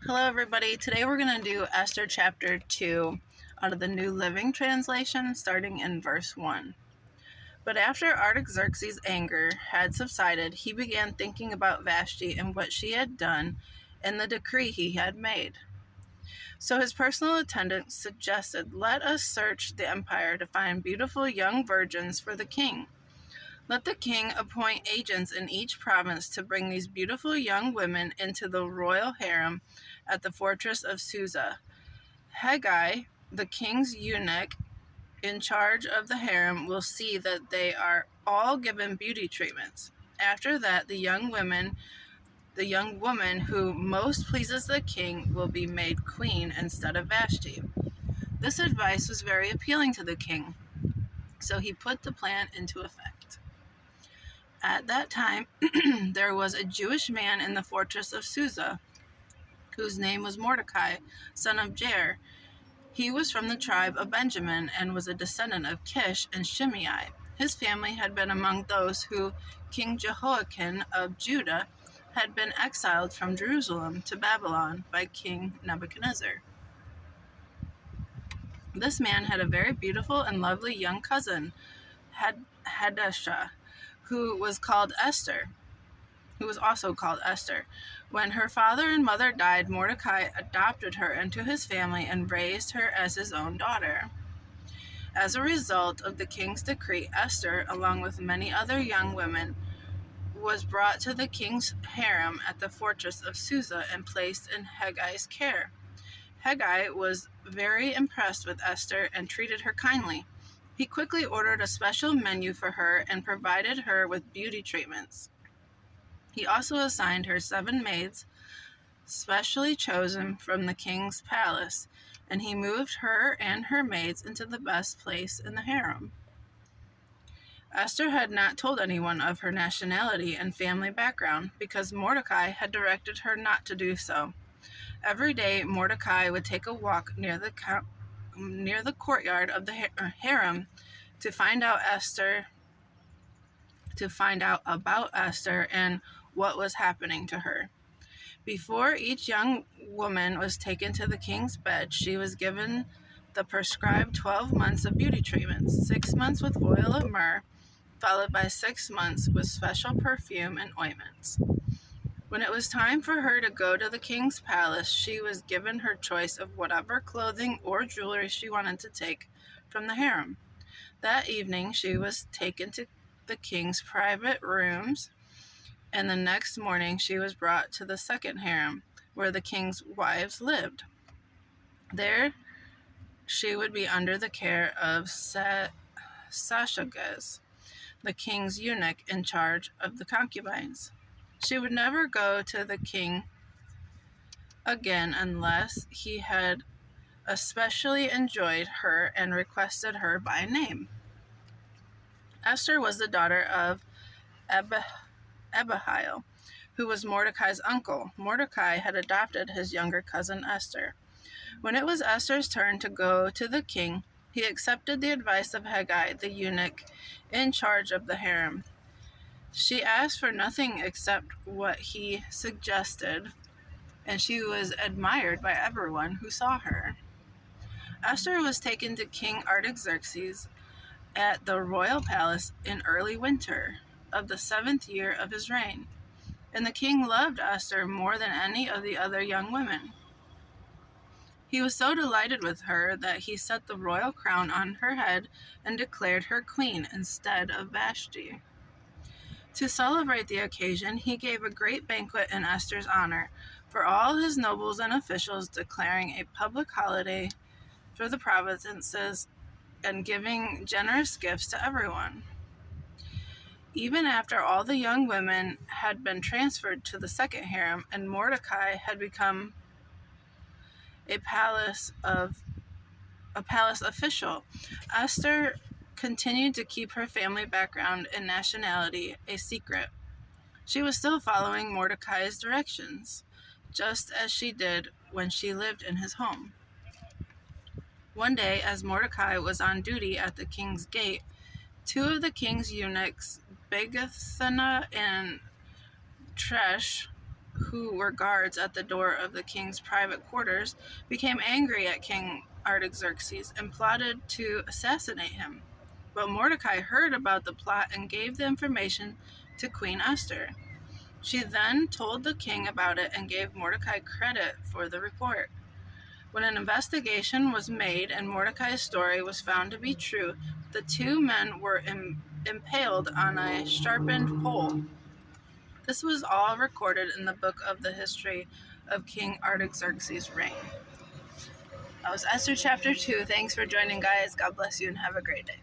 Hello everybody, today we're going to do Esther chapter 2 out of the New Living Translation, starting in verse 1. But after Artaxerxes' anger had subsided, he began thinking about Vashti and what she had done and the decree he had made. So his personal attendants suggested, "Let us search the empire to find beautiful young virgins for the king. Let the king appoint agents in each province to bring these beautiful young women into the royal harem at the fortress of Susa. Haggai, the king's eunuch in charge of the harem, will see that they are all given beauty treatments. After that, the young woman who most pleases the king will be made queen instead of Vashti." This advice was very appealing to the king, so he put the plan into effect. At that time, there was a Jewish man in the fortress of Susa, whose name was Mordecai, son of Jair. He was from the tribe of Benjamin and was a descendant of Kish and Shimei. His family had been among those who King Jehoiakim of Judah had been exiled from Jerusalem to Babylon by King Nebuchadnezzar. This man had a very beautiful and lovely young cousin, Hadassah, who was also called Esther. When her father and mother died, Mordecai adopted her into his family and raised her as his own daughter. As a result of the king's decree, Esther, along with many other young women, was brought to the king's harem at the fortress of Susa and placed in Haggai's care. Haggai was very impressed with Esther and treated her kindly. He quickly ordered a special menu for her and provided her with beauty treatments. He also assigned her 7 maids, specially chosen from the king's palace, and he moved her and her maids into the best place in the harem. Esther had not told anyone of her nationality and family background because Mordecai had directed her not to do so. Every day, Mordecai would take a walk near the courtyard of the harem to find out about Esther and what was happening to her. Before each young woman was taken to the king's bed, she was given the prescribed 12 months of beauty treatments, 6 months with oil of myrrh, followed by 6 months with special perfume and ointments. When it was time for her to go to the king's palace, she was given her choice of whatever clothing or jewelry she wanted to take from the harem. That evening, she was taken to the king's private rooms, and the next morning she was brought to the second harem, where the king's wives lived. There, she would be under the care of Sashagaz, the king's eunuch in charge of the concubines. She would never go to the king again unless he had especially enjoyed her and requested her by name. Esther was the daughter of Abihail, who was Mordecai's uncle. Mordecai had adopted his younger cousin Esther. When it was Esther's turn to go to the king, he accepted the advice of Haggai, the eunuch in charge of the harem. She asked for nothing except what he suggested, and she was admired by everyone who saw her. Esther was taken to King Artaxerxes at the royal palace in early winter of the 7th year of his reign, and the king loved Esther more than any of the other young women. He was so delighted with her that he set the royal crown on her head and declared her queen instead of Vashti. To celebrate the occasion, he gave a great banquet in Esther's honor for all his nobles and officials, declaring a public holiday for the provinces and giving generous gifts to everyone. Even after all the young women had been transferred to the second harem and Mordecai had become a palace official, Esther continued to keep her family background and nationality a secret. She was still following Mordecai's directions, just as she did when she lived in his home. One day, as Mordecai was on duty at the king's gate, 2 of the king's eunuchs, Bigthana and Tresh, who were guards at the door of the king's private quarters, became angry at King Artaxerxes and plotted to assassinate him. But Mordecai heard about the plot and gave the information to Queen Esther. She then told the king about it and gave Mordecai credit for the report. When an investigation was made and Mordecai's story was found to be true, the two men were impaled on a sharpened pole. This was all recorded in the book of the history of King Artaxerxes' reign. That was Esther chapter 2. Thanks for joining, guys. God bless you and have a great day.